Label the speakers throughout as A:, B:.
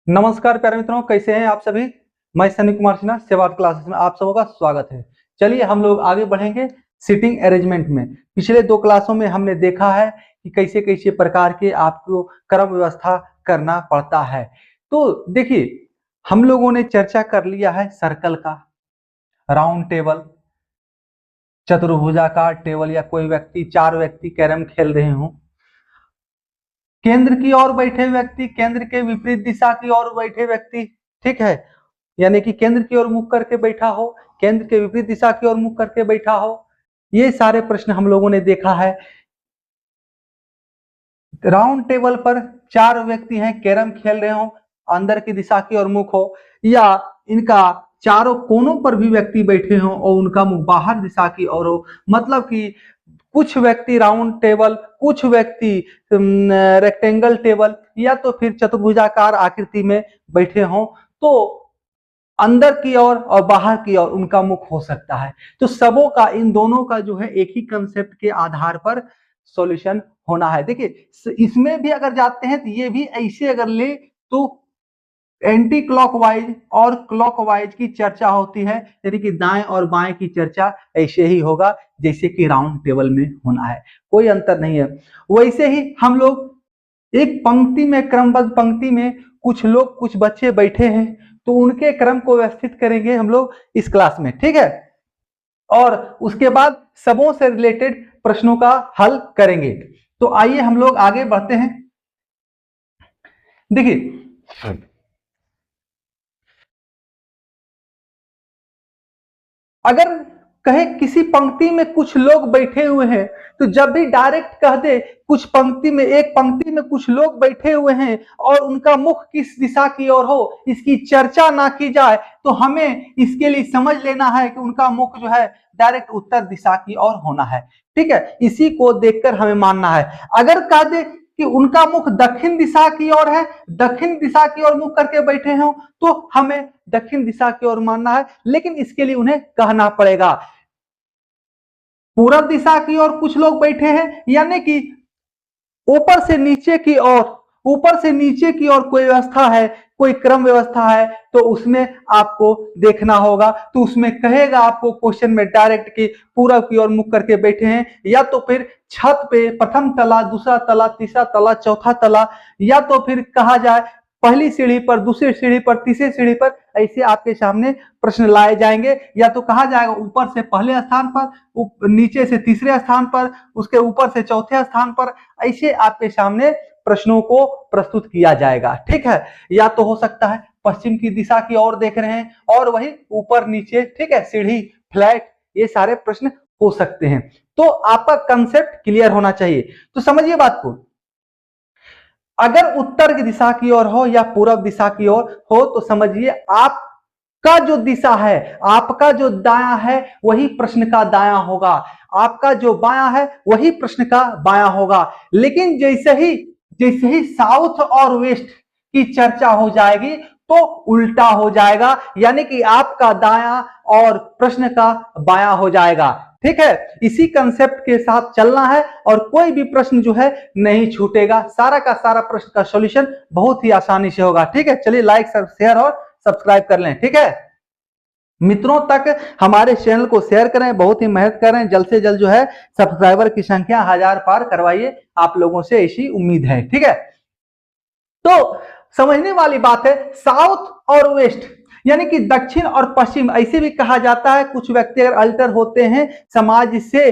A: नमस्कार प्यारे मित्रों, कैसे हैं आप सभी। मैं सनी कुमार सिन्हा सेवार्थ क्लासेस में आप सबों का स्वागत है। चलिए हम लोग आगे बढ़ेंगे सीटिंग अरेंजमेंट में। पिछले दो क्लासों में हमने देखा है कि कैसे कैसे प्रकार के आपको क्रम व्यवस्था करना पड़ता है। तो देखिए, हम लोगों ने चर्चा कर लिया है सर्कल का, राउंड टेबल, चतुर्भुजाकार टेबल, या कोई व्यक्ति, चार व्यक्ति कैरम खेल रहे हों, केंद्र की ओर बैठे व्यक्ति, केंद्र के विपरीत दिशा की ओर बैठे व्यक्ति, ठीक है, यानी कि केंद्र की ओर मुख करके बैठा हो, केंद्र के विपरीत दिशा की ओर मुख करके बैठा हो। ये सारे प्रश्न हम लोगों ने देखा है। राउंड टेबल पर चार व्यक्ति हैं, कैरम खेल रहे हो, अंदर की दिशा की ओर मुख हो, या इनका चारों कोनों पर भी व्यक्ति बैठे हो और उनका मुख बाहर दिशा की ओर हो। मतलब कि कुछ व्यक्ति राउंड टेबल, कुछ व्यक्ति रेक्टेंगल टेबल, या तो फिर चतुर्भुजाकार आकृति में बैठे हों, तो अंदर की ओर और बाहर की ओर उनका मुख हो सकता है। तो सबों का, इन दोनों का जो है एक ही कंसेप्ट के आधार पर सॉल्यूशन होना है। देखिए, इसमें भी अगर जाते हैं तो ये भी ऐसे अगर ले तो एंटी क्लॉकवाइज और क्लॉकवाइज की चर्चा होती है, यानी कि दाएं और बाएं की चर्चा ऐसे ही होगा जैसे कि राउंड टेबल में होना है, कोई अंतर नहीं है। वैसे ही हम लोग एक पंक्ति में, क्रमबद्ध पंक्ति में कुछ लोग, कुछ बच्चे बैठे हैं, तो उनके क्रम को व्यवस्थित करेंगे हम लोग इस क्लास में, ठीक है। और उसके बाद सबों से रिलेटेड प्रश्नों का हल करेंगे। तो आइए हम लोग आगे बढ़ते हैं। देखिए, अगर कहे किसी पंक्ति में कुछ लोग बैठे हुए हैं, तो जब भी डायरेक्ट कह दे कुछ पंक्ति में, एक पंक्ति में कुछ लोग बैठे हुए हैं और उनका मुख किस दिशा की ओर हो, इसकी चर्चा ना की जाए, तो हमें इसके लिए समझ लेना है कि उनका मुख जो है डायरेक्ट उत्तर दिशा की ओर होना है, ठीक है। इसी को देखकर हमें मानना है। अगर कह दे कि उनका मुख दक्षिण दिशा की ओर है, दक्षिण दिशा की ओर मुख करके बैठे हों, तो हमें दक्षिण दिशा की ओर मानना है, लेकिन इसके लिए उन्हें कहना पड़ेगा। पूरब दिशा की ओर कुछ लोग बैठे हैं, यानी कि ऊपर से नीचे की ओर, ऊपर से नीचे की ओर कोई व्यवस्था है, कोई क्रम व्यवस्था है, तो उसमें आपको देखना होगा। तो उसमें कहेगा आपको क्वेश्चन में डायरेक्ट कि पूरब की ओर मुख करके बैठे हैं, या तो फिर छत पे प्रथम तला, दूसरा तला, तीसरा तला, चौथा तला, या तो फिर कहा जाए पहली सीढ़ी पर, दूसरी सीढ़ी पर, तीसरी सीढ़ी पर, ऐसे आपके सामने प्रश्न लाए जाएंगे। या तो कहा जाएगा ऊपर से पहले स्थान पर, नीचे से तीसरे स्थान पर, उसके ऊपर से चौथे स्थान पर, ऐसे आपके सामने प्रश्नों को प्रस्तुत किया जाएगा, ठीक है। या तो हो सकता है पश्चिम की दिशा की ओर देख रहे हैं और वही ऊपर नीचे, ठीक है, सीढ़ी, फ्लैट, ये सारे प्रश्न हो सकते हैं। तो आपका कंसेप्ट क्लियर होना चाहिए। तो समझिए बात को, अगर उत्तर की दिशा की ओर हो या पूर्व दिशा की ओर हो, तो समझिए आपका जो दिशा है, आपका जो दायां है, वही प्रश्न का दायां होगा, आपका जो बायां है वही प्रश्न का बायां होगा। लेकिन जैसे ही साउथ और वेस्ट की चर्चा हो जाएगी तो उल्टा हो जाएगा, यानी कि आपका दायां और प्रश्न का बायां हो जाएगा, ठीक है। इसी कंसेप्ट के साथ चलना है और कोई भी प्रश्न जो है नहीं छूटेगा, सारा का सारा प्रश्न का सॉल्यूशन बहुत ही आसानी से होगा, ठीक है। चलिए लाइक, शेयर और सब्सक्राइब कर लें, ठीक है। मित्रों तक हमारे चैनल को शेयर करें, बहुत ही मेहनत कर रहे हैं, जल्द से जल्द जो है सब्सक्राइबर की संख्या 1000 पार करवाइए, आप लोगों से ऐसी उम्मीद है, ठीक है। तो समझने वाली बात है, साउथ और वेस्ट यानी कि दक्षिण और पश्चिम ऐसे भी कहा जाता है। कुछ व्यक्ति अगर अल्टर होते हैं, समाज से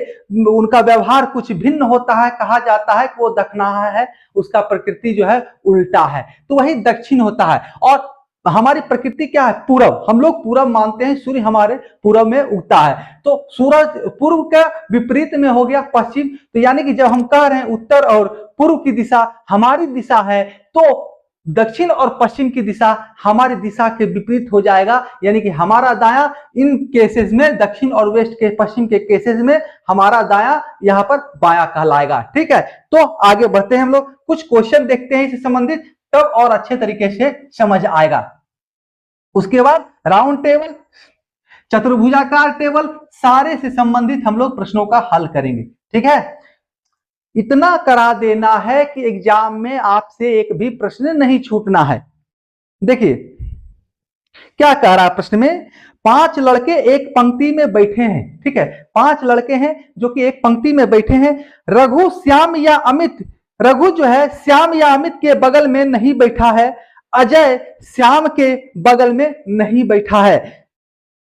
A: उनका व्यवहार कुछ भिन्न होता है, कहा जाता है कि वो दक्षिणाहा है, उसका प्रकृति जो है उल्टा है, तो वही दक्षिण होता है। और हमारी प्रकृति क्या है? पूरब, हम लोग पूरब मानते हैं, सूर्य हमारे पूरब में उगता है, तो सूरज पूर्व के विपरीत में हो गया पश्चिम। तो यानी कि जब हम कह रहे हैं उत्तर और पूर्व की दिशा हमारी दिशा है, तो दक्षिण और पश्चिम की दिशा हमारी दिशा के विपरीत हो जाएगा, यानी कि हमारा दायां इन केसेस में, दक्षिण और वेस्ट के, पश्चिम के केसेस में हमारा दायां यहां पर बायां कहलाएगा, ठीक है। तो आगे बढ़ते हैं, हम लोग कुछ क्वेश्चन देखते हैं इससे संबंधित, तब और अच्छे तरीके से समझ आएगा। उसके बाद राउंड टेबल, चतुर्भुजाकार टेबल, सारे से संबंधित हम लोग प्रश्नों का हल करेंगे, ठीक है। इतना करा देना है कि एग्जाम में आपसे एक भी प्रश्न नहीं छूटना है। देखिए क्या कह रहा है प्रश्न में, 5 लड़के एक पंक्ति में बैठे हैं, ठीक है, 5 लड़के हैं जो कि एक पंक्ति में बैठे हैं। रघु श्याम या अमित, रघु जो है श्याम या अमित के बगल में नहीं बैठा है, अजय श्याम के बगल में नहीं बैठा है,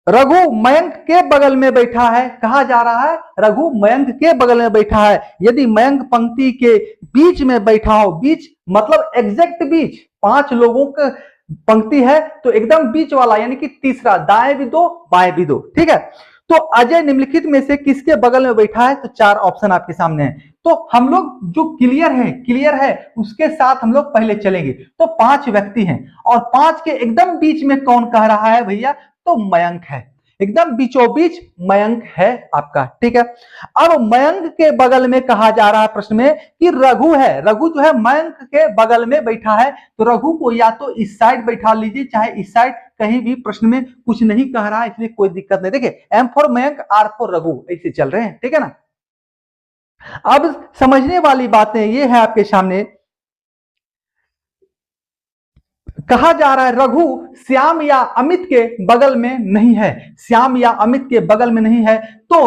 A: रघु मयंक के बगल में बैठा है। कहा जा रहा है रघु मयंक के बगल में बैठा है। यदि मयंक पंक्ति के बीच में बैठा हो, बीच मतलब एग्जैक्ट बीच, 5 लोगों का पंक्ति है तो एकदम बीच वाला, यानी कि तीसरा, दाएं भी दो बाएं भी दो, ठीक है। तो अजय निम्नलिखित में से किसके बगल में बैठा है, तो 4 ऑप्शन आपके सामने है। तो हम लोग जो क्लियर है उसके साथ हम लोग पहले चलेंगे। तो 5 व्यक्ति हैं और 5 के एकदम बीच में कौन कह रहा है भैया, तो मयंक है, एकदम बीचों बीच मयंक है आपका, ठीक है। अब मयंक के बगल में कहा जा रहा है प्रश्न में कि रघु है, रघु जो है मयंक के बगल में बैठा है, तो रघु को या तो इस साइड बैठा लीजिए चाहे इस साइड, कहीं भी प्रश्न में कुछ नहीं कह रहा है, इसलिए कोई दिक्कत नहीं। देखिए M for Mayank, R for Raghu, ऐसे चल रहे हैं, ठीक है ना। अब समझने वाली बातें ये है आपके सामने, कहा जा रहा है रघु श्याम या अमित के बगल में नहीं है, श्याम या अमित के बगल में नहीं है। तो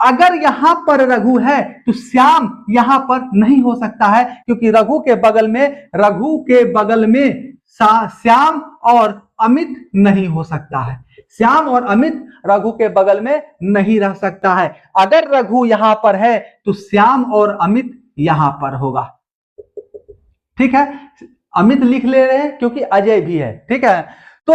A: अगर यहां पर रघु है तो श्याम यहां पर नहीं हो सकता है, क्योंकि रघु के बगल में श्याम और अमित नहीं हो सकता है, श्याम और अमित रघु के बगल में नहीं रह सकता है। अगर रघु यहां पर है तो श्याम और अमित यहां पर होगा, ठीक है। अमित लिख ले रहे हैं क्योंकि अजय भी है, ठीक है। तो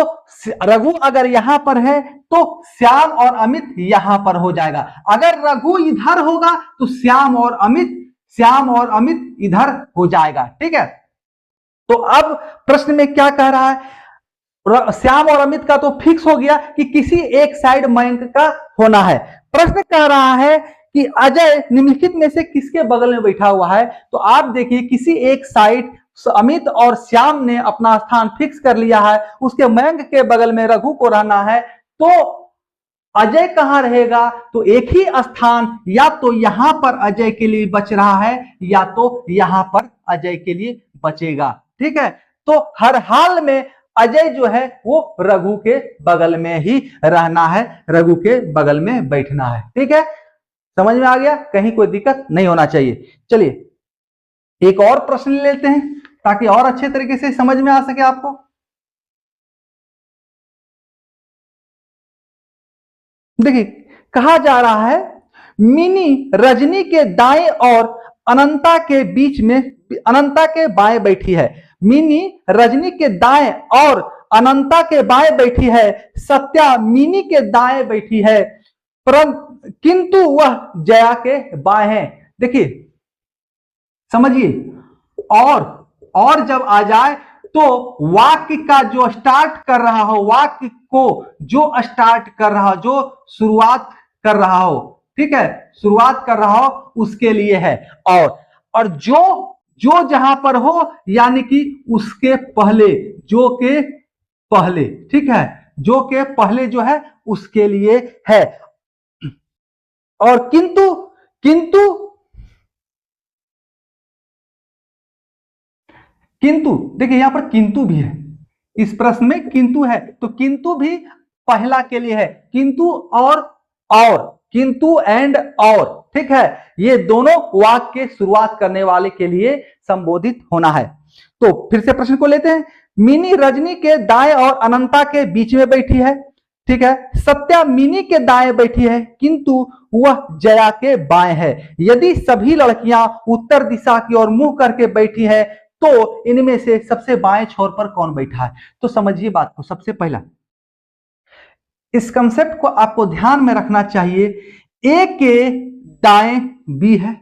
A: रघु अगर यहां पर है तो श्याम और अमित यहां पर हो जाएगा। अगर रघु इधर होगा तो श्याम और अमित इधर हो जाएगा, ठीक है। तो अब प्रश्न में क्या कह रहा है, श्याम और अमित का तो फिक्स हो गया कि किसी एक साइड मयंक का होना है। प्रश्न कह रहा है कि अजय निम्नलिखित में से किसके बगल में बैठा हुआ है, तो आप देखिए किसी एक साइड अमित और श्याम ने अपना स्थान फिक्स कर लिया है, उसके मयंक के बगल में रघु को रहना है, तो अजय कहां रहेगा, तो एक ही स्थान या तो यहां पर अजय के लिए बच रहा है या तो यहां पर अजय के लिए बचेगा, ठीक है। तो हर हाल में अजय जो है वो रघु के बगल में ही रहना है, रघु के बगल में बैठना है, ठीक है। समझ में आ गया, कहीं कोई दिक्कत नहीं होना चाहिए। चलिए एक और प्रश्न लेते हैं ताकि और अच्छे तरीके से समझ में आ सके आपको। देखिए कहा जा रहा है मिनी रजनी के दाएं और अनंता के बीच में, अनंता के बाएं बैठी है, मिनी रजनी के दाएं और अनंता के बाएं बैठी है, सत्या मिनी के दाएं बैठी है, किंतु वह जया के बाएं है। देखिए समझिए, और जब आ जाए तो वाक्य का जो स्टार्ट कर रहा हो, वाक्य को जो स्टार्ट कर रहा हो, जो शुरुआत कर रहा हो, ठीक है, शुरुआत कर रहा हो उसके लिए है। और जो जहां पर हो यानी कि उसके पहले, जो के पहले, ठीक है, जो के पहले जो है उसके लिए है। और किंतु देखिए यहां पर किंतु भी है, इस प्रश्न में किंतु है, तो किंतु भी पहला के लिए है, किंतु और किंतु एंड और, ठीक है, ये दोनों वाक्य के शुरुआत करने वाले के लिए संबोधित होना है। तो फिर से प्रश्न को लेते हैं, मिनी रजनी के दाएं और अनंता के बीच में बैठी है, ठीक है, सत्या मिनी के दाएं बैठी है किंतु वह जया के बाएं है। यदि सभी लड़कियां उत्तर दिशा की ओर मुंह करके बैठी है तो इनमें से सबसे बाएं छोर पर कौन बैठा है। तो समझिए बात को, सबसे पहला इस कंसेप्ट को आपको ध्यान में रखना चाहिए, ए के दाएं बी है,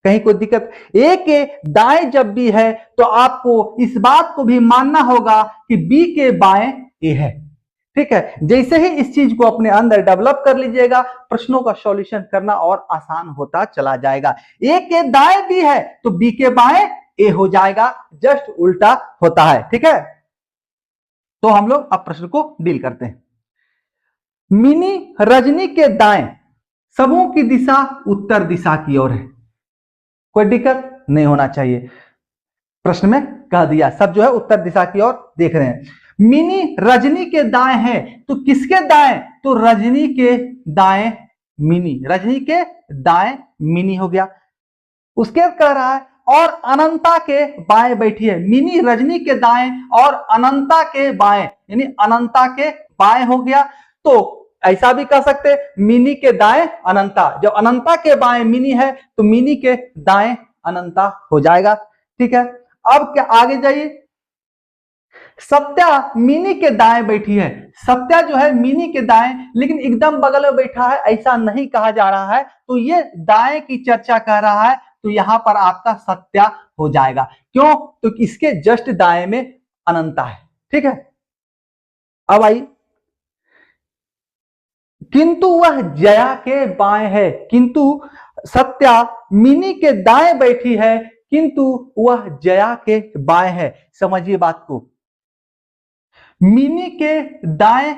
A: कहीं कोई दिक्कत, ए के दाएं जब बी है तो आपको इस बात को भी मानना होगा कि बी के बाएं ए है, ठीक है। जैसे ही इस चीज को अपने अंदर डेवलप कर लीजिएगा, प्रश्नों का सॉल्यूशन करना और आसान होता चला जाएगा। ए के दाएं बी है तो बी के बाएं ए हो जाएगा, जस्ट उल्टा होता है, ठीक है। तो हम लोग अब प्रश्न को डील करते हैं। मिनी रजनी के दाएं सबों की दिशा उत्तर दिशा की ओर है, कोई दिक्कत नहीं होना चाहिए, प्रश्न में कह दिया सब जो है उत्तर दिशा की ओर देख रहे हैं। मिनी रजनी के दाएं है, तो किसके दाएं? तो रजनी के दाएं मिनी, रजनी के दाएं मिनी हो गया। उसके बाद कह रहा है और अनंता के बाएं बैठी है। मिनी रजनी के दाएं और अनंता के बाएं, यानी अनंता के बाएं हो गया। तो ऐसा भी कह सकते मिनी के दाएं अनंता, जब अनंता के बाएं मिनी है तो मिनी के दाएं अनंता हो जाएगा। ठीक है, अब क्या आगे जाइए। सत्या मिनी के दाएं बैठी है। सत्या जो है मिनी के दाएं, लेकिन एकदम बगल में बैठा है ऐसा नहीं कहा जा रहा है, तो ये दाएं की चर्चा कर रहा है, तो यहां पर आपका सत्या हो जाएगा। क्यों? तो इसके जस्ट दाएं में अनंता है। ठीक है, अब आई किंतु वह जया के बाएं है। किंतु सत्या मिनी के दाएं बैठी है, किंतु वह जया के बाएं है। समझिए बात को, मिनी के दाएं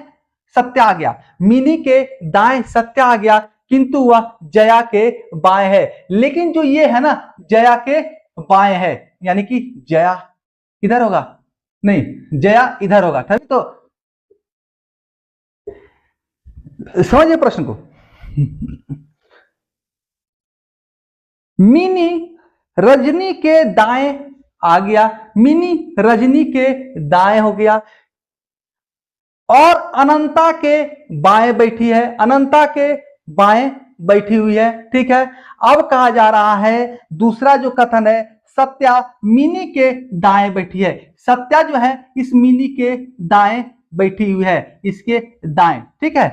A: सत्या आ गया, मिनी के दाएं सत्या आ गया, किंतु वह जया के बाएं है। लेकिन जो ये है ना जया के बाएं है, यानी कि जया इधर होगा, नहीं जया इधर होगा। ठीक, तो समझिए प्रश्न को। मिनी रजनी के दाएं आ गया, मिनी रजनी के दाएं हो गया, और अनंता के बाएं बैठी है, अनंता के बाएं बैठी हुई है। ठीक है, अब कहा जा रहा है दूसरा जो कथन है, सत्या मिनी के दाएं बैठी है। सत्या जो है इस मिनी के दाएं बैठी हुई है, इसके दाएं। ठीक है,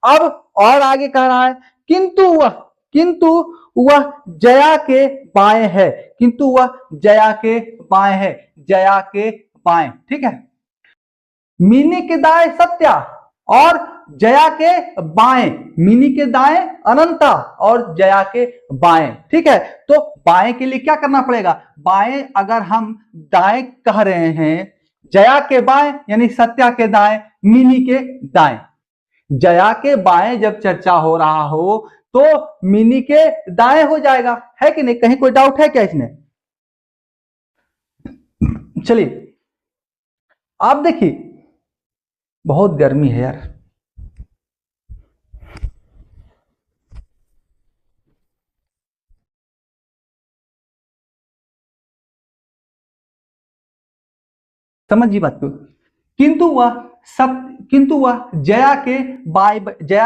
A: अब और आगे कह रहा है किंतु वह जया के बाएं है, किंतु वह जया के बाएं है, जया के बाएं। ठीक है, मिनी के दाएं सत्या और जया के बाएं, मिनी के दाएं अनंता और जया के बाएं। ठीक है, तो बाएं के लिए क्या करना पड़ेगा? बाएं अगर हम दाएं कह रहे हैं, जया के बाएं यानी सत्या के दाएं, मिनी के दाएं। जया के बाएं जब चर्चा हो रहा हो तो मिनी के दाएं हो जाएगा, है कि नहीं? कहीं कोई डाउट है क्या इसमें? चलिए आप देखिए, बहुत गर्मी है यार। समझिए बात को। किंतु वह जया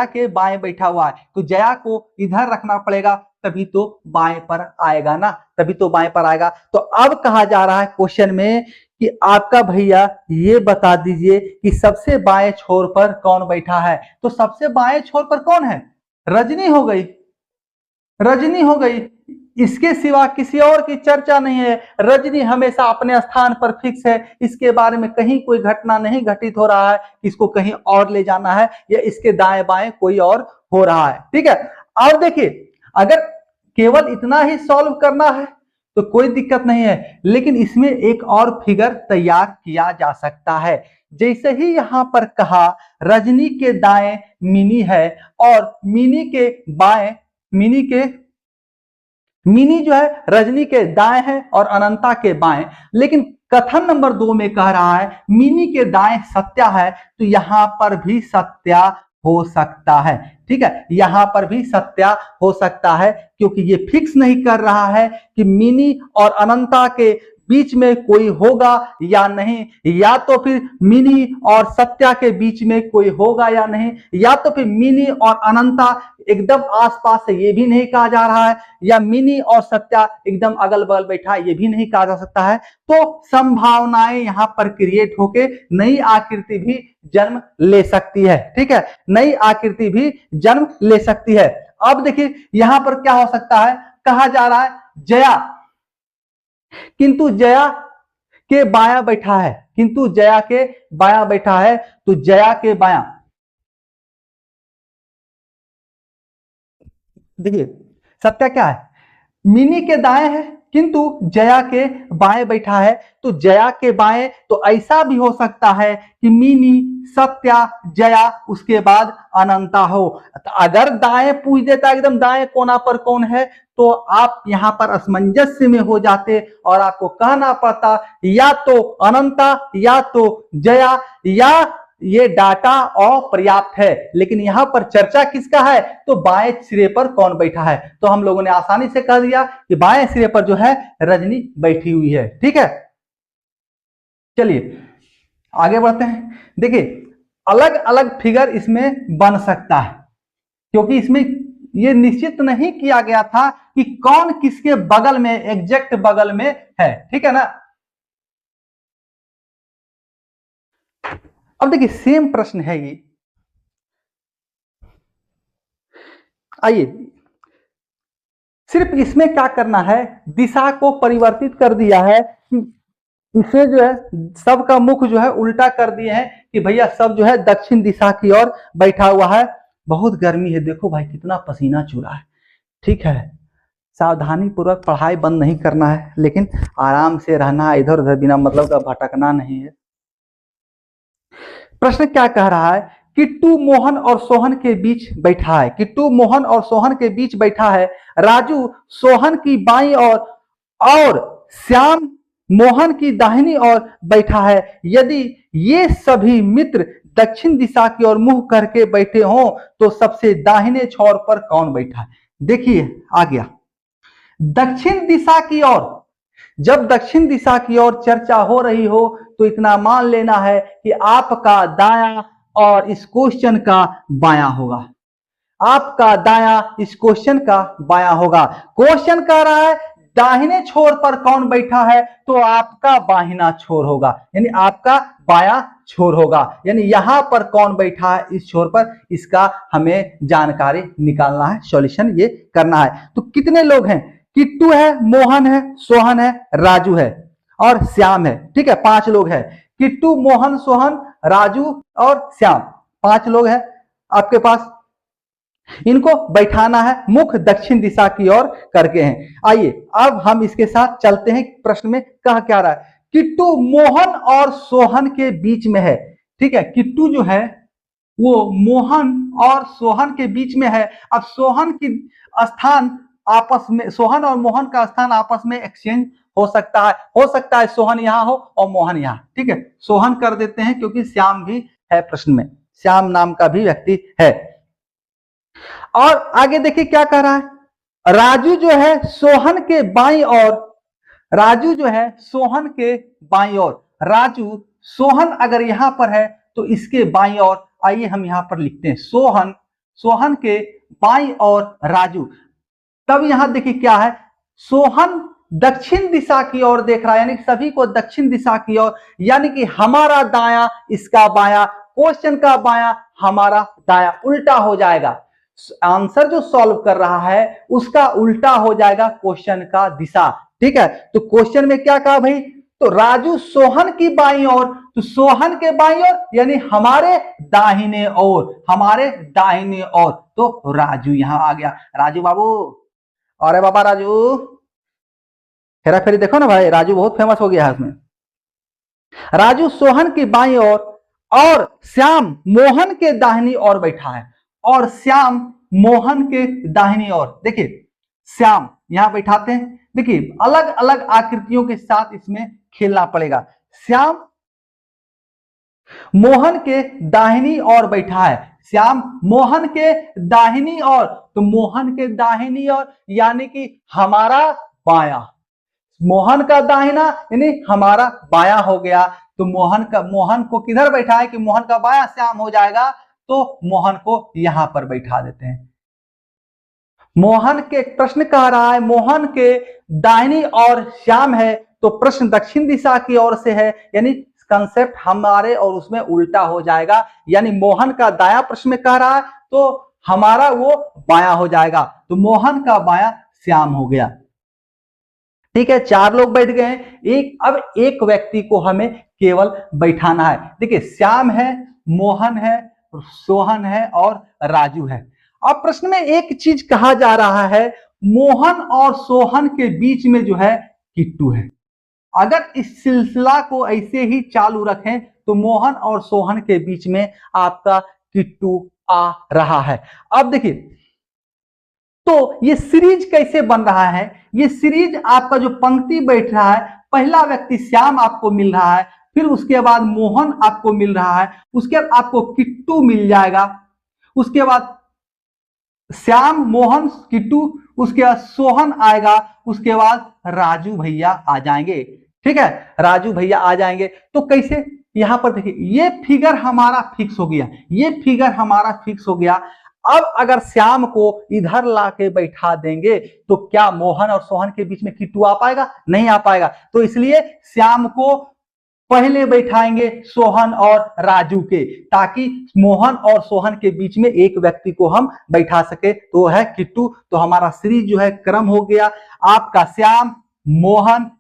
A: के बाएं बैठा हुआ है, तो जया को इधर रखना पड़ेगा, तभी तो बाएं पर आएगा ना, तभी तो बाएं पर आएगा। तो अब कहा जा रहा है क्वेश्चन में कि आपका भैया ये बता दीजिए कि सबसे बाएं छोर पर कौन बैठा है। तो सबसे बाएं छोर पर कौन है? रजनी हो गई, रजनी हो गई, इसके सिवा किसी और की चर्चा नहीं है। रजनी हमेशा अपने स्थान पर फिक्स है, इसके बारे में कहीं कोई घटना नहीं घटित हो रहा है, इसको कहीं और ले जाना है या इसके दाएं बाएं कोई और हो रहा है। ठीक है, और देखिए अगर केवल इतना ही सॉल्व करना है तो कोई दिक्कत नहीं है, लेकिन इसमें एक और फिगर तैयार किया जा सकता है। जैसे ही यहां पर कहा रजनी के दाएं मिनी है और मिनी के बाएं, मिनी जो है रजनी के दाएं है और अनंता के बाएं, लेकिन कथन नंबर 2 में कह रहा है मिनी के दाएं सत्या है, तो यहां पर भी सत्या हो सकता है। ठीक है, यहां पर भी सत्या हो सकता है, क्योंकि ये फिक्स नहीं कर रहा है कि मिनी और अनंता के बीच में कोई होगा या नहीं, या तो फिर मिनी और सत्या के बीच में कोई होगा या नहीं, या तो फिर मिनी और अनंता एकदम आसपास है, ये भी नहीं कहा जा रहा है, या मिनी और सत्या एकदम अगल बगल बैठा है, ये भी नहीं कहा जा सकता है। तो संभावनाएं यहां पर क्रिएट होके नई आकृति भी जन्म ले सकती है। ठीक है, नई आकृति भी जन्म ले सकती है। अब देखिए यहां पर क्या हो सकता है, कहा जा रहा है जया, किंतु जया के बाया बैठा है, किंतु जया के बाया बैठा है, तो जया के बाया, देखिए सत्या क्या है, मिनी के दाएं है, किंतु जया के बाएं बैठा है, तो जया के बाएं तो ऐसा भी हो सकता है कि मिनी, सत्या, जया, उसके बाद अनंता हो। तो अगर दाएं पूछ देता एकदम दाएं कोना पर कौन है, तो आप यहां पर असमंजस्य में हो जाते और आपको कहना पड़ता या तो अनंता या तो जया, या ये डाटा अपर्याप्त है। लेकिन यहां पर चर्चा किसका है, तो बाएं सिरे पर कौन बैठा है। तो हम लोगों ने आसानी से कह दिया कि बाएं सिरे पर जो है रजनी बैठी हुई है। ठीक है, चलिए आगे बढ़ते हैं। देखिए अलग अलग फिगर इसमें बन सकता है, क्योंकि इसमें ये निश्चित नहीं किया गया था कि कौन किसके बगल में, एग्जैक्ट बगल में है। ठीक है ना। अब देखिए सेम प्रश्न है ये, आइए सिर्फ इसमें क्या करना है, दिशा को परिवर्तित कर दिया है कि इसे जो है सबका मुख जो है उल्टा कर दिए हैं कि भैया सब जो है दक्षिण दिशा की ओर बैठा हुआ है। बहुत गर्मी है, देखो भाई कितना पसीना चूरा है। ठीक है, सावधानी पूर्वक पढ़ाई बंद नहीं करना है, लेकिन आराम से रहना, इधर उधर बिना मतलब का भटकना नहीं है। प्रश्न क्या कह रहा है, किट्टू मोहन और सोहन के बीच बैठा है। किट्टू मोहन और सोहन के बीच बैठा है। राजू सोहन की बाईं ओर और श्याम मोहन की दाहिनी ओर बैठा है। यदि ये सभी मित्र दक्षिण दिशा की ओर मुंह करके बैठे हों तो सबसे दाहिने छोर पर कौन बैठा है। देखिए आ गया दक्षिण दिशा की ओर। जब दक्षिण दिशा की ओर चर्चा हो रही हो तो इतना मान लेना है कि आपका दायां और इस क्वेश्चन का बायां होगा। आपका दायां इस क्वेश्चन का बायां होगा। क्वेश्चन कह रहा है दाहिने छोर पर कौन बैठा है, तो आपका बाहिना छोर होगा, यानी आपका बायां छोर होगा। यानी यहां पर कौन बैठा है इस छोर पर, इसका हमें जानकारी निकालना है, सॉल्यूशन ये करना है। तो कितने लोग हैं, किट्टू है, मोहन है, सोहन है, राजू है और श्याम है। ठीक है, 5 लोग हैं। किट्टू, मोहन, सोहन, राजू और श्याम, 5 लोग हैं आपके पास। इनको बैठाना है, मुख दक्षिण दिशा की ओर करके हैं। आइए अब हम इसके साथ चलते हैं। प्रश्न में कहा क्या रहा है, किट्टू मोहन और सोहन के बीच में है। ठीक है, किट्टू जो है वो मोहन और सोहन के बीच में है। अब सोहन की स्थान आपस में, सोहन और मोहन का स्थान आपस में एक्सचेंज हो सकता है सोहन यहां हो और मोहन यहां। ठीक है, सोहन कर देते हैं क्योंकि श्याम भी है प्रश्न में, श्याम नाम का भी व्यक्ति है। और आगे देखिए क्या कह रहा है, राजू जो है सोहन के बाईं ओर, राजू जो है सोहन के बाईं ओर, राजू सोहन अगर यहां पर है तो इसके बाईं ओर। आइए हम यहां पर लिखते हैं सोहन, सोहन के बाईं ओर राजू। तब यहां देखिए क्या है, सोहन दक्षिण दिशा की ओर देख रहा है, यानी सभी को दक्षिण दिशा की ओर, यानी कि हमारा दायां इसका बायां, क्वेश्चन का बायां हमारा दायां, उल्टा हो जाएगा। आंसर जो सॉल्व कर रहा है उसका उल्टा हो जाएगा क्वेश्चन का दिशा। ठीक है, तो क्वेश्चन में क्या कहा भाई, तो राजू सोहन की बाईं ओर, तो सोहन के बाईं ओर यानी हमारे दाहिने ओर, हमारे दाहिने ओर, तो राजू यहां आ गया। राजू बाबू, अरे बाबा राजू, हेरा फेरी देखो ना भाई, राजू बहुत फेमस हो गया है इसमें। राजू सोहन की बाईं ओर और श्याम मोहन के दाहिनी ओर बैठा है, और श्याम मोहन के दाहिनी ओर। देखिए श्याम यहां बैठाते हैं, देखिए अलग अलग आकृतियों के साथ इसमें खेलना पड़ेगा। श्याम मोहन के दाहिनी ओर बैठा है, श्याम मोहन के दाहिनी ओर, तो मोहन के दाहिनी ओर यानी कि हमारा बायां, मोहन का दाहिना यानी हमारा बायां हो गया। तो मोहन को किधर बैठा है कि मोहन का बायां श्याम हो जाएगा, तो मोहन को यहां पर बैठा देते हैं। मोहन के प्रश्न कह रहा है मोहन के दाहिनी ओर श्याम है, तो प्रश्न दक्षिण दिशा की ओर से है, यानी कंसेप्ट हमारे और उसमें उल्टा हो जाएगा। यानी मोहन का दाया प्रश्न में कह रहा है तो हमारा वो बायां हो जाएगा, तो मोहन का बायां श्याम हो गया। ठीक है, 4 लोग बैठ गए। अब एक व्यक्ति को हमें केवल बैठाना है। देखिए श्याम है, मोहन है, सोहन है और राजू है। अब प्रश्न में एक चीज कहा जा रहा है, मोहन और सोहन के बीच में जो है किट्टू है। अगर इस सिलसिला को ऐसे ही चालू रखें तो मोहन और सोहन के बीच में आपका किट्टू आ रहा है। अब देखिए, तो ये सीरीज कैसे बन रहा है? ये सीरीज आपका जो पंक्ति बैठ रहा है, पहला व्यक्ति श्याम आपको मिल रहा है, फिर उसके बाद मोहन आपको मिल रहा है, उसके बाद आपको किट्टू मिल जाएगा, उसके बाद श्याम, मोहन, किट्टू, उसके बाद सोहन आएगा, उसके बाद राजू भैया आ जाएंगे। ठीक है, राजू भैया आ जाएंगे। तो कैसे? यहां पर देखिए, ये फिगर हमारा फिक्स हो गया, ये फिगर हमारा फिक्स हो गया। अब अगर श्याम को इधर लाके बैठा देंगे तो क्या मोहन और सोहन के बीच में किट्टू आ पाएगा? नहीं आ पाएगा। तो इसलिए श्याम को पहले बैठाएंगे सोहन और राजू के, ताकि मोहन और सोहन के बीच में एक व्यक्ति को हम बैठा सके, तो है किट्टू। तो हमारा सीरीज जो है क्रम हो गया आपका श्याम, मोहन,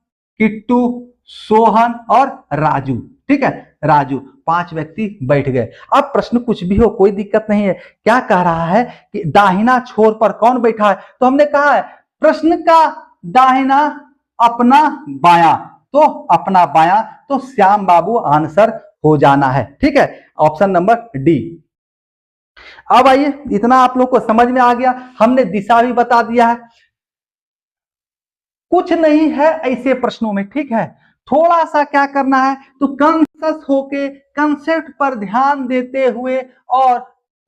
A: किट्टू, सोहन और राजू। ठीक है, राजू, 5 व्यक्ति बैठ गए। अब प्रश्न कुछ भी हो, कोई दिक्कत नहीं है। क्या कह रहा है कि दाहिना छोर पर कौन बैठा है? तो हमने कहा है प्रश्न का दाहिना अपना बायां, तो अपना बायां, तो श्याम बाबू आंसर हो जाना है। ठीक है, ऑप्शन नंबर डी। अब आइए, इतना आप लोग को समझ में आ गया, हमने दिशा भी बता दिया है। कुछ नहीं है ऐसे प्रश्नों में। ठीक है, थोड़ा सा क्या करना है, तो कॉन्शियस होके कंसेप्ट पर ध्यान देते हुए और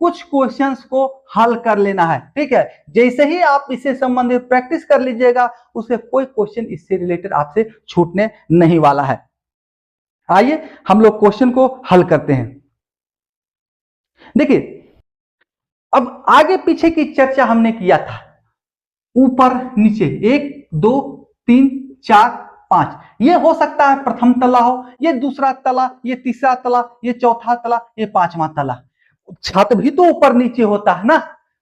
A: कुछ क्वेश्चंस को हल कर लेना है। ठीक है, जैसे ही आप इससे संबंधित प्रैक्टिस कर लीजिएगा, उससे कोई क्वेश्चन इससे रिलेटेड आपसे छूटने नहीं वाला है। आइए हम लोग क्वेश्चन को हल करते हैं। देखिए, अब आगे पीछे की चर्चा हमने किया था, ऊपर नीचे 1 2 3 4 5, ये हो सकता है प्रथम तला हो, ये दूसरा तला, ये तीसरा तला, ये चौथा तला, ये 5वां तला। छत भी तो ऊपर नीचे होता है ना,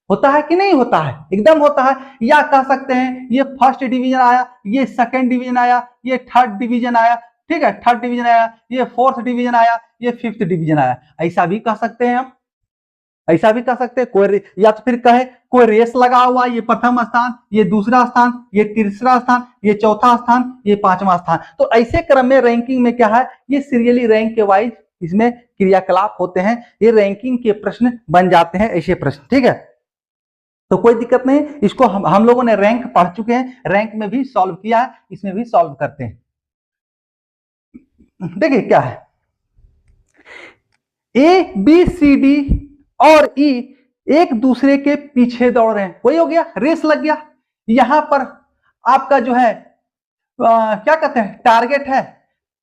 A: होता है कि नहीं होता है? एकदम होता है। या कह सकते हैं ये फर्स्ट डिवीजन आया, ये सेकंड डिवीजन आया, ये थर्ड डिवीजन आया। ठीक है, थर्ड डिवीजन आया, ये फोर्थ डिवीजन आया, ये फिफ्थ डिवीजन आया। ऐसा भी कह सकते हैं हम, ऐसा भी कह सकते हैं। कोई या तो फिर कहे कोई रेस लगा हुआ, ये प्रथम स्थान, ये दूसरा स्थान, ये तीसरा स्थान, ये चौथा स्थान, ये 5वां स्थान। तो ऐसे क्रम में रैंकिंग में क्या है, ये सीरियली रैंक के वाइज इसमें क्रियाकलाप होते हैं, ये रैंकिंग के प्रश्न बन जाते हैं, ऐसे प्रश्न। ठीक है, तो कोई दिक्कत नहीं, इसको हम लोगों ने रैंक पढ़ चुके हैं, रैंक में भी सॉल्व किया है, इसमें भी सॉल्व करते हैं। देखिए क्या है, ए बी सी डी और ई एक दूसरे के पीछे दौड़ रहे हैं, वही हो गया, रेस लग गया। यहां पर आपका जो है क्या कहते हैं, टारगेट है,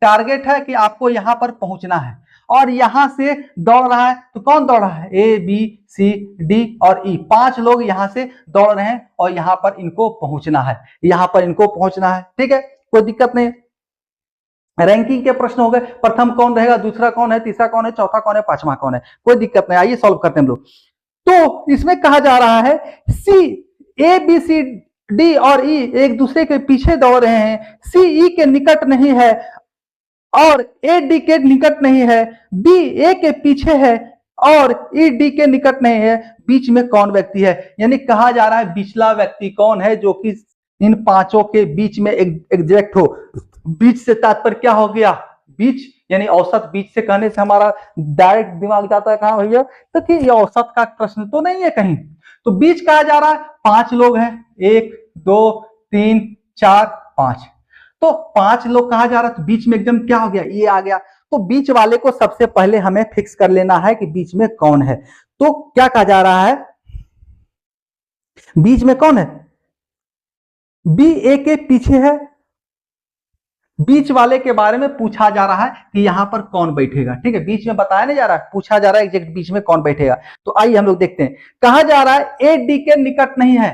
A: टारगेट है कि आपको यहां पर पहुंचना है, और यहां से दौड़ रहा है। तो कौन दौड़ रहा है? ए बी सी डी और ई, 5 लोग यहां से दौड़ रहे हैं और यहां पर इनको पहुंचना है, यहां पर इनको पहुंचना है। ठीक है, कोई दिक्कत नहीं। रैंकिंग के प्रश्न हो गए, प्रथम कौन रहेगा, दूसरा कौन है, तीसरा कौन है, चौथा कौन है, 5वां कौन है, कोई दिक्कत नहीं। आइए सॉल्व करते हैं हम लोग। तो इसमें कहा जा रहा है सी, ए बी सी डी और ई एक दूसरे के पीछे दौड़ रहे हैं, सी ई के निकट नहीं है और ए डी के निकट नहीं है, बी ए के पीछे है और ई डी के निकट नहीं है, बीच में कौन व्यक्ति है? यानी कहा जा रहा है बीचला व्यक्ति कौन है जो कि इन 5 के बीच में एग्जैक्ट हो। बीच से तात्पर्य क्या हो गया? बीच यानी औसत। बीच से कहने से हमारा डायरेक्ट दिमाग जाता है कहां भैया, तो कि ये औसत का प्रश्न तो नहीं है कहीं। तो बीच कहा जा रहा है, 5 लोग हैं, 1 2 3 4 5, तो 5 लोग कहा जा रहा है, तो बीच में एकदम क्या हो गया, ये आ गया। तो बीच वाले को सबसे पहले हमें फिक्स कर लेना है कि बीच में कौन है। तो क्या कहा जा रहा है, बीच में कौन है? बी ए के पीछे है। बीच वाले के बारे में पूछा जा रहा है कि यहां पर कौन बैठेगा। ठीक है, बीच में बताया नहीं जा रहा है, पूछा जा रहा है एग्जैक्ट बीच में कौन बैठेगा। तो आइए हम लोग देखते हैं। कहा जा रहा है ए डी के निकट नहीं है,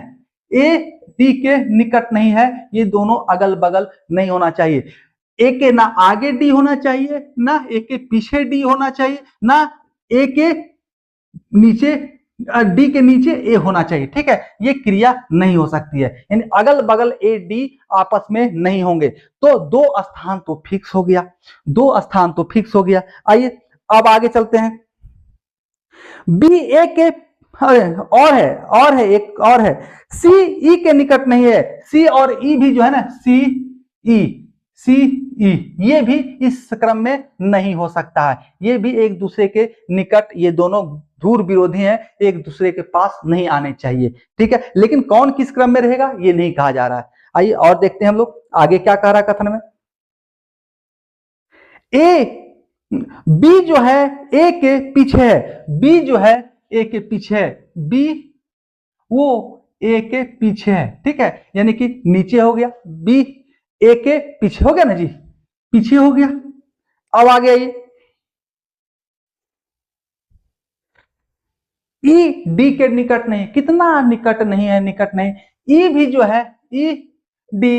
A: ए डी के निकट नहीं है, ये दोनों अगल बगल नहीं होना चाहिए। ए के ना आगे डी होना चाहिए, ना ए के पीछे डी होना चाहिए, ना ए के नीचे डी के नीचे ए होना चाहिए। ठीक है, ये क्रिया नहीं हो सकती है, यानी अगल बगल ए डी आपस में नहीं होंगे। तो 2 स्थान तो फिक्स हो गया, 2 स्थान तो फिक्स हो गया। आइए अब आगे चलते हैं। बी ए के अरे और है एक और है, सी ई के निकट नहीं है। सी और ई भी जो है ना, सी ई ये भी इस क्रम में नहीं हो सकता है। ये भी एक दूसरे के निकट, ये दोनों दूर विरोधी हैं, एक दूसरे के पास नहीं आने चाहिए। ठीक है, लेकिन कौन किस क्रम में रहेगा ये नहीं कहा जा रहा है। आइए और देखते हैं हम लोग आगे क्या कह रहा है कथन में। ए बी जो है ए के पीछे है, बी जो है ए के पीछे है, बी वो ए के पीछे है। ठीक है, यानी कि नीचे हो गया, बी ए के पीछे हो गया ना जी, पीछे हो गया। अब आगे आइए, ई डी के निकट नहीं, कितना निकट नहीं है, निकट नहीं। ई भी जो है ई डी,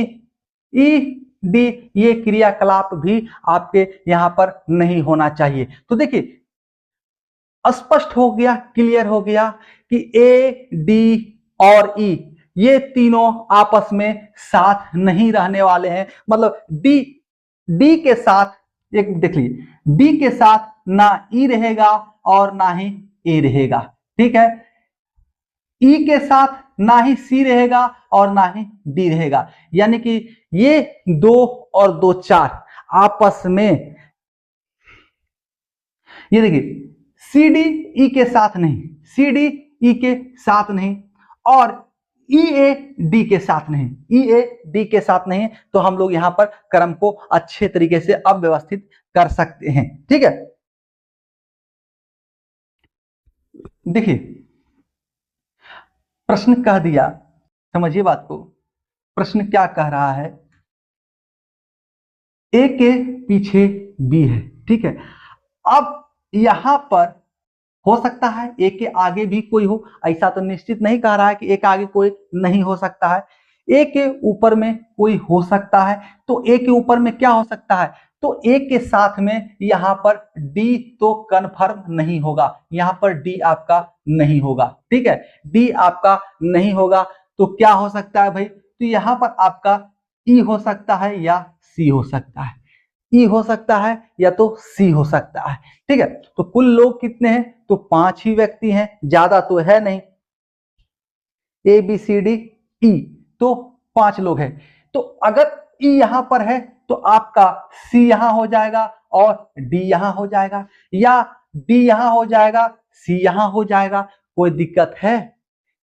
A: ई डी ये क्रियाकलाप भी आपके यहां पर नहीं होना चाहिए। तो देखिए स्पष्ट हो गया, क्लियर हो गया कि ए डी और ई ये तीनों आपस में साथ नहीं रहने वाले हैं। मतलब डी डी के साथ एक देख लीजिए, डी के साथ ना ई रहेगा और ना ही ए रहेगा। ठीक है, ई के साथ ना ही सी रहेगा और ना ही डी रहेगा। यानी कि ये 2 और 2 4 आपस में, ये देखिए सी डी ई के साथ नहीं, सी डी ई के साथ नहीं, और ई ए डी के साथ नहीं, ई ए डी के साथ नहीं। तो हम लोग यहां पर क्रम को अच्छे तरीके से अव्यवस्थित कर सकते हैं। ठीक है, देखिए प्रश्न कह दिया, समझिए बात को। प्रश्न क्या कह रहा है, ए के पीछे बी है। ठीक है, अब यहां पर हो सकता है ए के आगे भी कोई हो, ऐसा तो निश्चित नहीं कह रहा है कि ए के आगे कोई नहीं हो सकता है। ए के ऊपर में कोई हो सकता है, तो ए के ऊपर में क्या हो सकता है, तो ए के साथ में यहां पर डी तो कन्फर्म नहीं होगा, यहां पर डी आपका नहीं होगा। ठीक है, डी आपका नहीं होगा, तो क्या हो सकता है भाई, तो यहां पर आपका ई हो सकता है या सी हो सकता है, ई हो सकता है या तो सी हो सकता है। ठीक है, तो कुल लोग कितने हैं, तो 5 ही व्यक्ति हैं, ज्यादा तो है नहीं, A B C D E, तो 5 लोग हैं। तो अगर ई यहां पर है तो आपका सी यहां हो जाएगा और डी यहां हो जाएगा, या डी यहां हो जाएगा, सी यहां हो जाएगा। कोई दिक्कत है,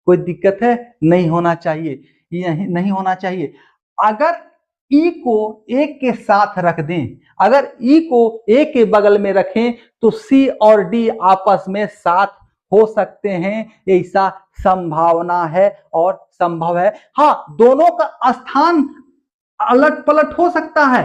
A: कोई दिक्कत है, नहीं होना चाहिए, यही नहीं होना चाहिए। अगर ई को ए के साथ रख दें, अगर ई को ए के बगल में रखें तो सी और डी आपस में साथ हो सकते हैं, ऐसा संभावना है और संभव है। हाँ, दोनों का स्थान अलट पलट हो सकता है,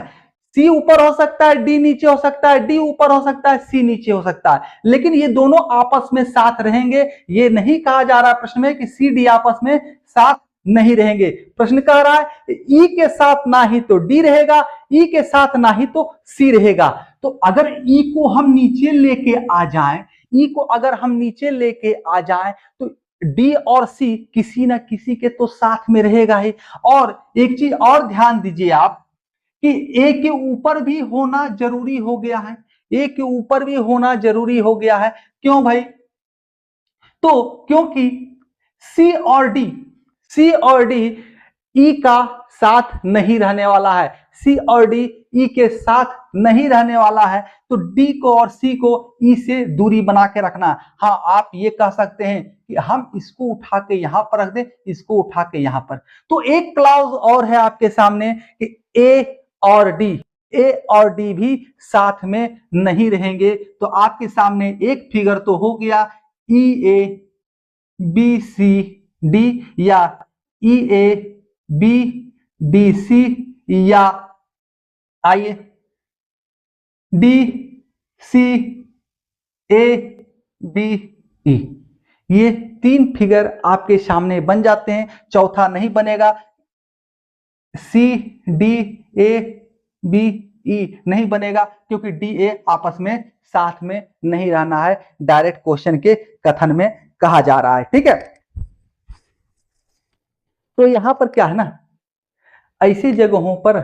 A: सी ऊपर हो सकता है, डी नीचे हो सकता है, डी ऊपर हो सकता है, सी नीचे हो सकता है, लेकिन ये दोनों आपस में साथ रहेंगे। ये नहीं कहा जा रहा प्रश्न में कि सी डी आपस में साथ नहीं रहेंगे। प्रश्न कह रहा है ई के साथ ना ही तो डी रहेगा, ई के साथ ना ही तो सी रहेगा। तो अगर ई को हम नीचे लेके आ जाएं, ई को अगर हम नीचे लेके आ जाएं तो डी और सी किसी ना किसी के तो साथ में रहेगा ही। और एक चीज और ध्यान दीजिए आप कि ए के ऊपर भी होना जरूरी हो गया है, ए के ऊपर भी होना जरूरी हो गया है। क्यों भाई, तो क्योंकि सी और डी, सी और डी ई का साथ नहीं रहने वाला है, सी और डी ई के साथ नहीं रहने वाला है, तो डी को और सी को ई से दूरी बना के रखना। हाँ, आप ये कह सकते हैं कि हम इसको उठा के यहां पर रख दें, इसको उठा के यहां पर। तो एक क्लाउज और है आपके सामने कि ए और डी, ए और डी भी साथ में नहीं रहेंगे। तो आपके सामने एक फिगर तो हो गया, ई ए बी सी डी, या ई ए बी डी सी, या आइए D C A B E. ये 3 फिगर आपके सामने बन जाते हैं, चौथा नहीं बनेगा। C D A B E नहीं बनेगा क्योंकि डी ए आपस में साथ में नहीं रहना है, डायरेक्ट क्वेश्चन के कथन में कहा जा रहा है। ठीक है, तो यहां पर क्या है ना, ऐसी जगहों पर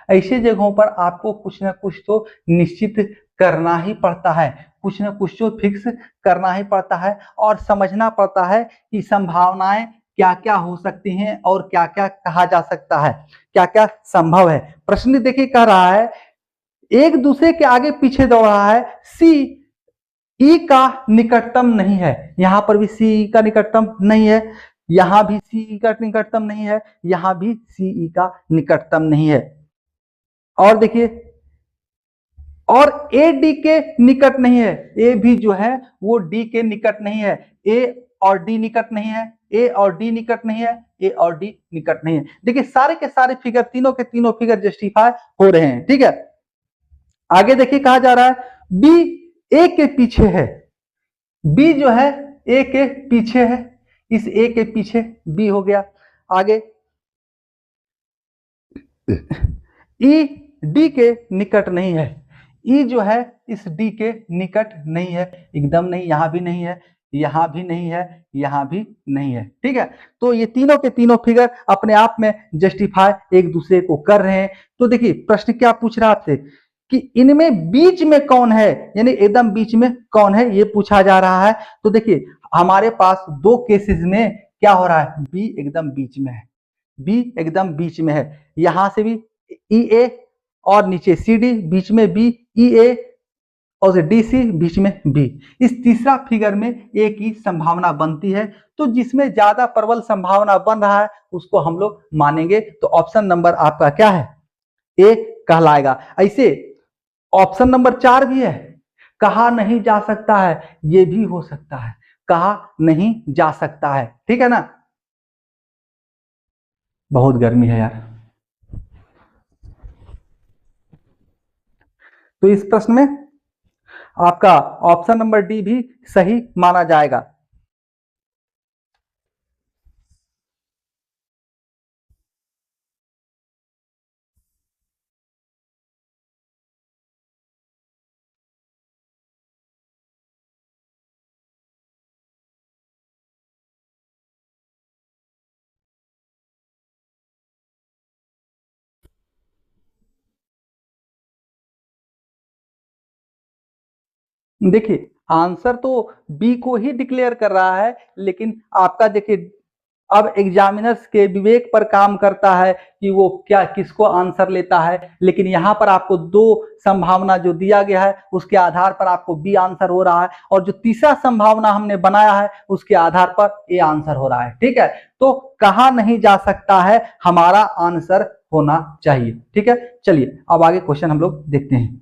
A: ऐसे जगहों पर आपको कुछ ना कुछ तो निश्चित करना ही पड़ता है, कुछ ना कुछ तो फिक्स करना ही पड़ता है और समझना पड़ता है कि संभावनाएं क्या क्या हो सकती हैं और क्या क्या कहा जा सकता है, क्या क्या संभव है। प्रश्न देखिए कह रहा है एक दूसरे के आगे पीछे दौड़ रहा है, सी ई का निकटतम नहीं है। यहां पर भी सी का निकटतम नहीं है, यहां भी सी का निकटतम नहीं है, यहां भी सी का निकटतम नहीं है। और देखिए और ए डी के निकट नहीं है, ए भी जो है वो डी के निकट नहीं है, ए और डी निकट नहीं है, ए और डी निकट नहीं है, ए और डी निकट नहीं है। देखिए सारे के सारे फिगर, तीनों के तीनों फिगर जस्टिफाई हो रहे हैं। ठीक है, आगे देखिए कहा जा रहा है बी ए के पीछे है, बी जो है ए के पीछे है, इस ए के पीछे बी हो गया। आगे ई डी के निकट नहीं है, ई जो है इस डी के निकट नहीं है, एकदम नहीं, यहां भी नहीं है, यहां भी नहीं है, यहां भी नहीं है। ठीक है, तो ये तीनों के तीनों फिगर अपने आप में जस्टिफाई एक दूसरे को कर रहे हैं। तो देखिए प्रश्न क्या पूछ रहा आपसे कि इनमें बीच में कौन है, यानी एकदम बीच में कौन है, ये पूछा जा रहा है। तो देखिए हमारे पास दो केसेस में क्या हो रहा है, बी एकदम बीच में है, बी एकदम बीच में है, यहां से भी ई ए और नीचे सी डी, बीच में बी, ई ए और डी सी, बीच में बी। इस तीसरा फिगर में ए की संभावना बनती है, तो जिसमें ज्यादा प्रबल संभावना बन रहा है उसको हम लोग मानेंगे। तो ऑप्शन नंबर आपका क्या है, ए कहलाएगा। ऐसे ऑप्शन नंबर 4 भी है, कहा नहीं जा सकता है, ये भी हो सकता है, कहा नहीं जा सकता है। ठीक है ना, बहुत गर्मी है यार। तो इस प्रश्न में आपका ऑप्शन नंबर डी भी सही माना जाएगा। देखिए आंसर तो बी को ही डिक्लेयर कर रहा है, लेकिन आपका देखिए अब एग्जामिनर्स के विवेक पर काम करता है कि वो क्या किसको आंसर लेता है। लेकिन यहाँ पर आपको दो संभावना जो दिया गया है उसके आधार पर आपको बी आंसर हो रहा है, और जो तीसरा संभावना हमने बनाया है उसके आधार पर ए आंसर हो रहा है। ठीक है, तो कहा नहीं जा सकता है हमारा आंसर होना चाहिए। ठीक है, चलिए अब आगे क्वेश्चन हम लोग देखते हैं।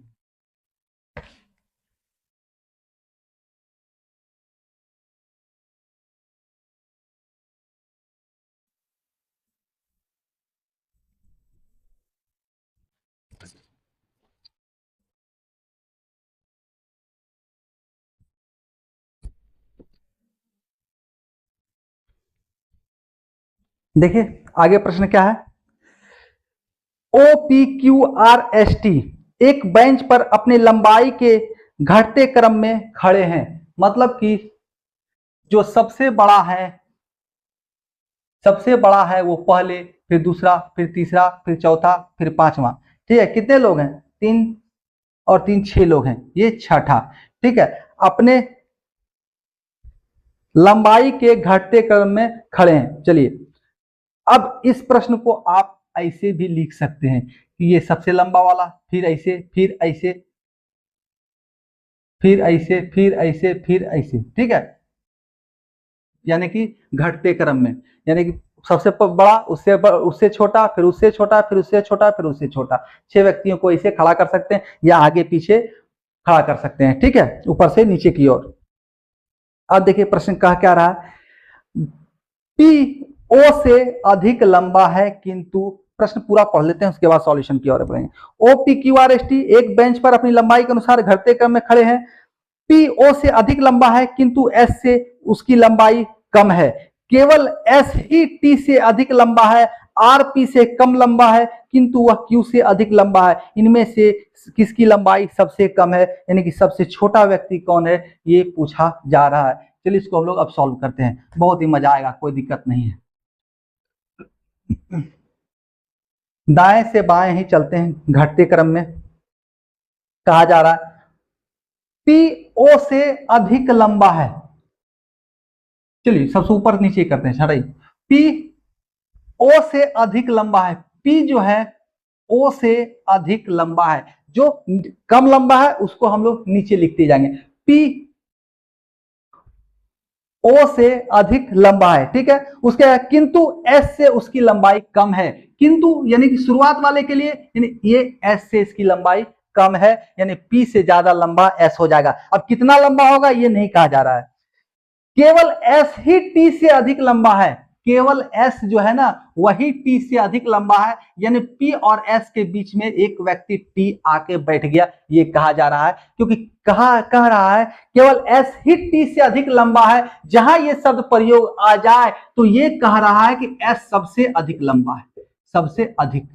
A: देखिए आगे प्रश्न क्या है, O P Q R S T एक बेंच पर अपनी लंबाई के घटते क्रम में खड़े हैं। मतलब कि जो सबसे बड़ा है वो पहले, फिर दूसरा, फिर तीसरा, फिर चौथा, फिर पांचवा। ठीक है, कितने लोग हैं, 3 और 3 6 लोग हैं, ये छठा। ठीक है, अपने लंबाई के घटते क्रम में खड़े हैं। चलिए अब इस प्रश्न को आप ऐसे भी लिख सकते हैं कि ये सबसे लंबा वाला, फिर ऐसे, फिर ऐसे, फिर ऐसे, फिर ऐसे, फिर ऐसे। ठीक है, यानी कि घटते क्रम में, यानी कि सबसे बड़ा, उससे छोटा, फिर उससे छोटा, फिर उससे छोटा, फिर उससे छोटा। 6 व्यक्तियों को ऐसे खड़ा कर सकते हैं या आगे पीछे खड़ा कर सकते हैं। ठीक है, ऊपर से नीचे की ओर। अब देखिए प्रश्न कह क्या रहा है, पी ओ से अधिक लंबा है किंतु, प्रश्न पूरा पढ़ लेते हैं उसके बाद सॉल्यूशन की ओर बढ़ेंगे। O P Q R S T एक बेंच पर अपनी लंबाई के अनुसार घटते क्रम में खड़े हैं। पी ओ से अधिक लंबा है किंतु एस से उसकी लंबाई कम है। केवल एस ही टी से अधिक लंबा है, आर पी से कम लंबा है किंतु वह क्यू से अधिक लंबा है। इनमें से किसकी लंबाई सबसे कम है, यानी कि सबसे छोटा व्यक्ति कौन है, ये पूछा जा रहा है। चलिए इसको हम लोग अब सॉल्व करते हैं, बहुत ही मजा आएगा, कोई दिक्कत नहीं है। दाएं से बाएं ही चलते हैं घटते क्रम में। कहा जा रहा है पी ओ से अधिक लंबा है। चलिए सबसे ऊपर नीचे करते हैं, छड़ाई। पी ओ से अधिक लंबा है। पी जो है ओ से अधिक लंबा है। जो कम लंबा है उसको हम लोग नीचे लिखते जाएंगे। पी ओ से अधिक लंबा है, ठीक है। उसके बाद किंतु एस से उसकी लंबाई कम है। किंतु यानी कि शुरुआत वाले के लिए, यानी ये एस से इसकी लंबाई कम है, यानी पी से ज्यादा लंबा एस हो जाएगा। अब कितना लंबा होगा ये नहीं कहा जा रहा है। केवल एस ही टी से अधिक लंबा है। केवल एस जो है ना वही टी से अधिक लंबा है, यानी पी और एस के बीच में एक व्यक्ति टी आके बैठ गया, ये कहा जा रहा है। क्योंकि कह रहा है केवल एस ही टी से अधिक लंबा है। जहां ये शब्द प्रयोग आ जाए तो ये कह रहा है कि एस सबसे अधिक लंबा है, सबसे अधिक।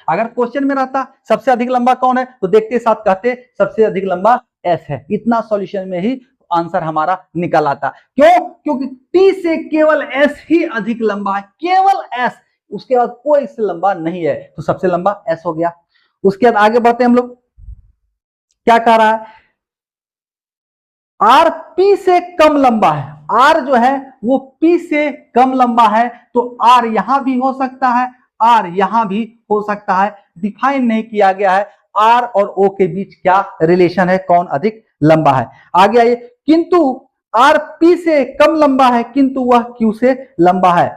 A: अगर क्वेश्चन में रहता सबसे अधिक लंबा कौन है तो देखते साथ कहते सबसे अधिक लंबा एस है। इतना सॉल्यूशन में ही आंसर हमारा निकल आता। क्यों? क्योंकि टी से केवल एस ही अधिक लंबा है, केवल एस, उसके बाद कोई इससे लंबा नहीं है, तो सबसे लंबा एस हो गया। उसके बाद आगे बढ़ते हैं हम लोग। क्या कह रहा है? आर पी से कम लंबा है। आर जो है वो पी से कम लंबा है, तो आर यहां भी हो सकता है, आर यहां भी हो सकता है। डिफाइन नहीं किया गया है आर और ओ के बीच क्या रिलेशन है, कौन अधिक लंबा है। आगे आइए, किंतु आर पी से कम लंबा है किंतु वह क्यू से लंबा है।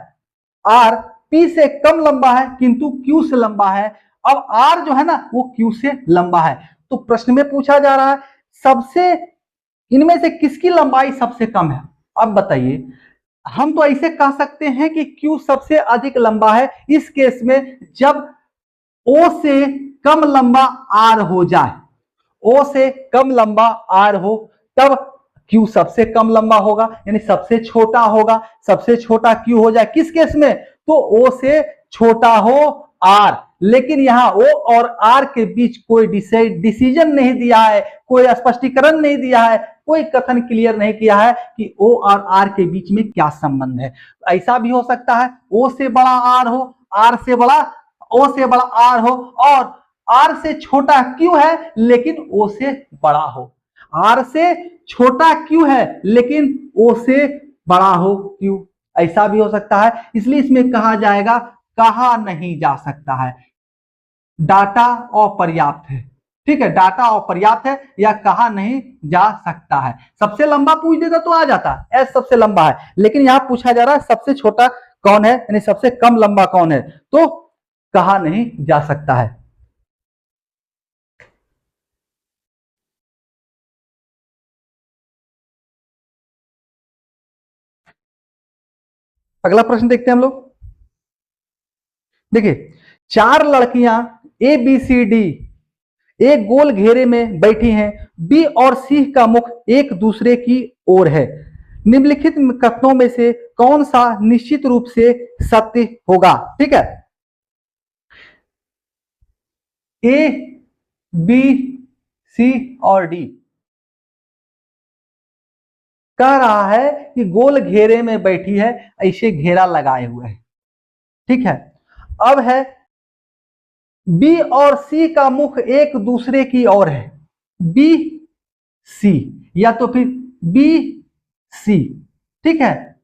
A: आर पी से कम लंबा है किंतु क्यू से लंबा है। अब आर जो है ना वो क्यू से लंबा है, तो प्रश्न में पूछा जा रहा है सबसे इनमें से किसकी लंबाई सबसे कम है। अब बताइए, हम तो ऐसे कह सकते हैं कि क्यू सबसे अधिक लंबा है इस केस में जब ओ से कम लंबा आर हो जाए, ओ से कम लंबा आर हो तब क्यू सबसे कम लंबा होगा, यानी सबसे छोटा होगा। सबसे छोटा क्यू हो जाए किस केस में, तो ओ से छोटा हो आर। लेकिन यहां ओ और आर के बीच कोई डिसीजन नहीं दिया है, कोई स्पष्टीकरण नहीं दिया है, कोई कथन क्लियर नहीं किया है कि ओ और आर के बीच में क्या संबंध है। ऐसा भी हो सकता है ओ से बड़ा आर हो, आर से बड़ा ओ से बड़ा आर हो, और आर से छोटा क्यू है लेकिन ओ से बड़ा हो। आर से छोटा क्यू है लेकिन ओ से बड़ा हो क्यू, ऐसा भी हो सकता है। इसलिए इसमें कहा जाएगा कहा नहीं जा सकता है, डाटा अपर्याप्त है। ठीक है, डाटा अपर्याप्त है या कहा नहीं जा सकता है। सबसे लंबा पूछ देता तो आ जाता एस सबसे लंबा है, लेकिन यहां पूछा जा रहा है सबसे छोटा कौन है, यानी सबसे कम लंबा कौन है, तो कहा नहीं जा सकता है। अगला प्रश्न देखते हैं हम लोग। देखिए, चार लड़कियां ए बी सी डी एक गोल घेरे में बैठी हैं। बी और सी का मुख एक दूसरे की ओर है। निम्नलिखित कथनों में से कौन सा निश्चित रूप से सत्य होगा। ठीक है, ए बी सी और डी कह रहा है कि गोल घेरे में बैठी है, ऐसे घेरा लगाए हुए है। ठीक है, अब है बी और सी का मुख एक दूसरे की ओर है। बी सी या तो फिर बी सी। ठीक है,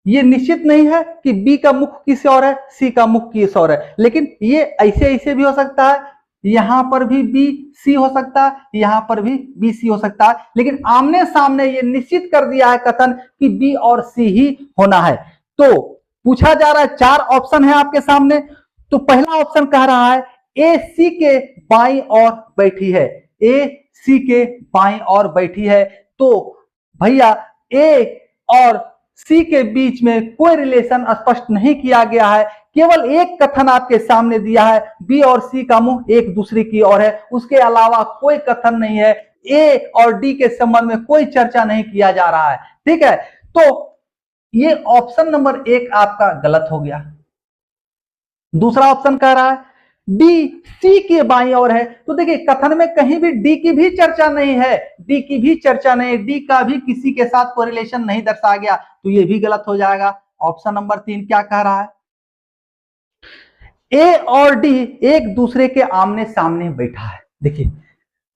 A: ये निश्चित नहीं है कि बी का मुख किस ओर है, सी का मुख किस ओर है, लेकिन ये ऐसे ऐसे भी हो सकता है, यहां पर भी बी सी हो सकता है, यहां पर भी बी सी हो सकता है, लेकिन आमने सामने ये निश्चित कर दिया है कथन कि बी और सी ही होना है। तो पूछा जा रहा है, चार ऑप्शन है आपके सामने। तो पहला ऑप्शन कह रहा है ए सी के बाईं ओर बैठी है, ए सी के बाईं ओर बैठी है। तो भैया ए और सी के बीच में कोई रिलेशन स्पष्ट नहीं किया गया है, केवल एक कथन आपके सामने दिया है, बी और सी का मुंह एक दूसरे की ओर है, उसके अलावा कोई कथन नहीं है। ए और डी के संबंध में कोई चर्चा नहीं किया जा रहा है। ठीक है, तो ये ऑप्शन नंबर एक आपका गलत हो गया। दूसरा ऑप्शन कह रहा है डी सी के बाईं ओर है। तो देखिए, कथन में कहीं भी डी की भी चर्चा नहीं है, डी की भी चर्चा नहीं, डी का भी किसी के साथ कोई रिलेशन नहीं दर्शाया गया, तो ये भी गलत हो जाएगा। ऑप्शन नंबर 3 क्या कह रहा है? ए और डी एक दूसरे के आमने सामने बैठा है। देखिए,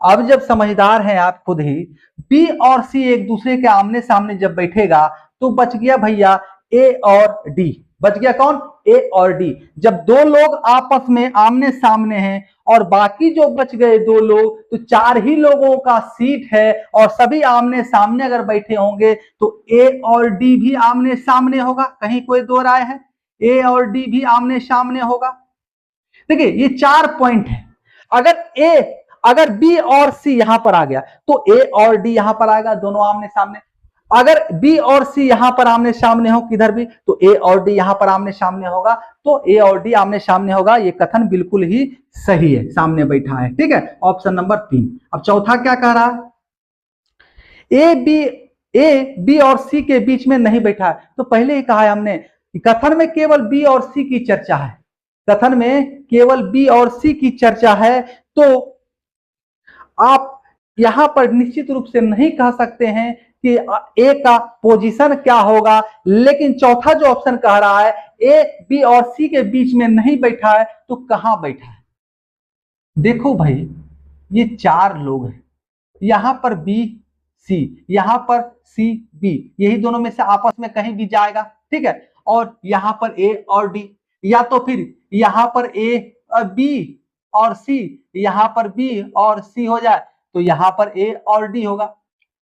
A: अब जब समझदार हैं आप खुद ही, बी और सी एक दूसरे के आमने सामने जब बैठेगा तो बच गया भैया ए और डी। बच गया कौन? ए और डी। जब दो लोग आपस में आमने सामने हैं और बाकी जो बच गए दो लोग, तो 4 ही लोगों का सीट है और सभी आमने सामने अगर बैठे होंगे तो ए और डी भी आमने सामने होगा। कहीं कोई दो राय है? ए और डी भी आमने सामने होगा। देखिए, ये 4 पॉइंट है। अगर बी और सी यहां पर आ गया तो ए और डी यहां पर आएगा, दोनों आमने सामने। अगर बी और सी यहां पर आमने सामने हो किधर भी, तो ए और डी यहां पर आमने सामने होगा, तो ए और डी आमने सामने होगा। ये कथन बिल्कुल ही सही है, सामने बैठा है। ठीक है, ऑप्शन नंबर 3। अब चौथा क्या कह रहा है? ए बी और सी के बीच में नहीं बैठा है। तो पहले ही कहा है हमने, कथन में केवल बी और सी की चर्चा है। कथन में केवल बी और सी की चर्चा है, तो आप यहां पर निश्चित रूप से नहीं कह सकते हैं कि ए का पोजीशन क्या होगा। लेकिन चौथा जो ऑप्शन कह रहा है ए बी और सी के बीच में नहीं बैठा है, तो कहां बैठा है? देखो भाई, ये 4 लोग हैं, यहां पर बी सी, यहां पर सी बी, यही दोनों में से आपस में कहीं भी जाएगा। ठीक है, और यहां पर ए और डी, या तो फिर यहां पर ए बी और सी, यहां पर बी और सी हो जाए तो यहां पर ए और डी होगा।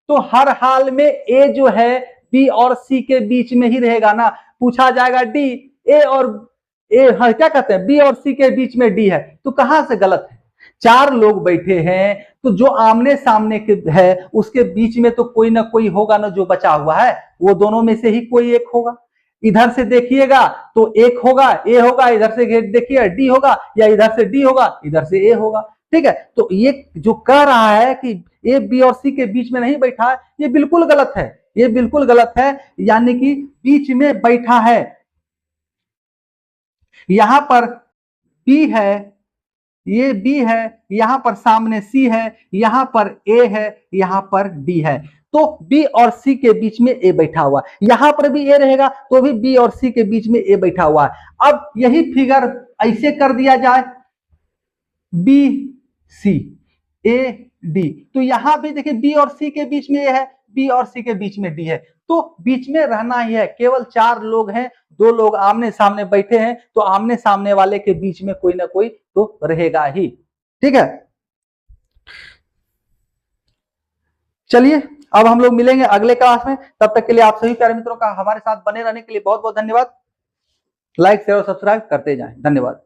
A: तो हर हाल में ए जो है बी और सी के बीच में ही रहेगा ना। पूछा जाएगा डी, ए और क्या कहते हैं, बी और सी के बीच में डी है, तो कहां से गलत है? 4 लोग बैठे हैं, तो जो आमने सामने के है उसके बीच में तो कोई ना कोई होगा ना, जो बचा हुआ है वो दोनों में से ही कोई एक होगा। इधर से देखिएगा तो एक होगा, ए होगा, इधर से देखिए डी होगा, या इधर से डी होगा, इधर से ए होगा। ठीक है, तो ये जो कह रहा है कि ए बी और सी के बीच में नहीं बैठा है, ये बिल्कुल गलत है। ये बिल्कुल गलत है, यानी कि बीच में बैठा है। यहां पर बी है, ये बी है, यहां पर सामने सी है, यहां पर ए है, यहां पर डी है, तो बी और सी के बीच में ए बैठा हुआ। यहां पर भी ए रहेगा तो भी बी और सी के बीच में ए बैठा हुआ है। अब यही फिगर ऐसे कर दिया जाए, बी सी ए डी, तो यहां भी देखिए बी और सी के बीच में ए है, बी और सी के बीच में डी है, तो बीच में रहना ही है। केवल 4 लोग हैं, 2 लोग आमने सामने बैठे हैं, तो आमने सामने वाले के बीच में कोई ना कोई तो रहेगा ही। ठीक है, चलिए अब हम लोग मिलेंगे अगले क्लास में। तब तक के लिए आप सभी प्यारे मित्रों का हमारे साथ बने रहने के लिए बहुत बहुत धन्यवाद। लाइक शेयर और सब्सक्राइब करते जाएं। धन्यवाद।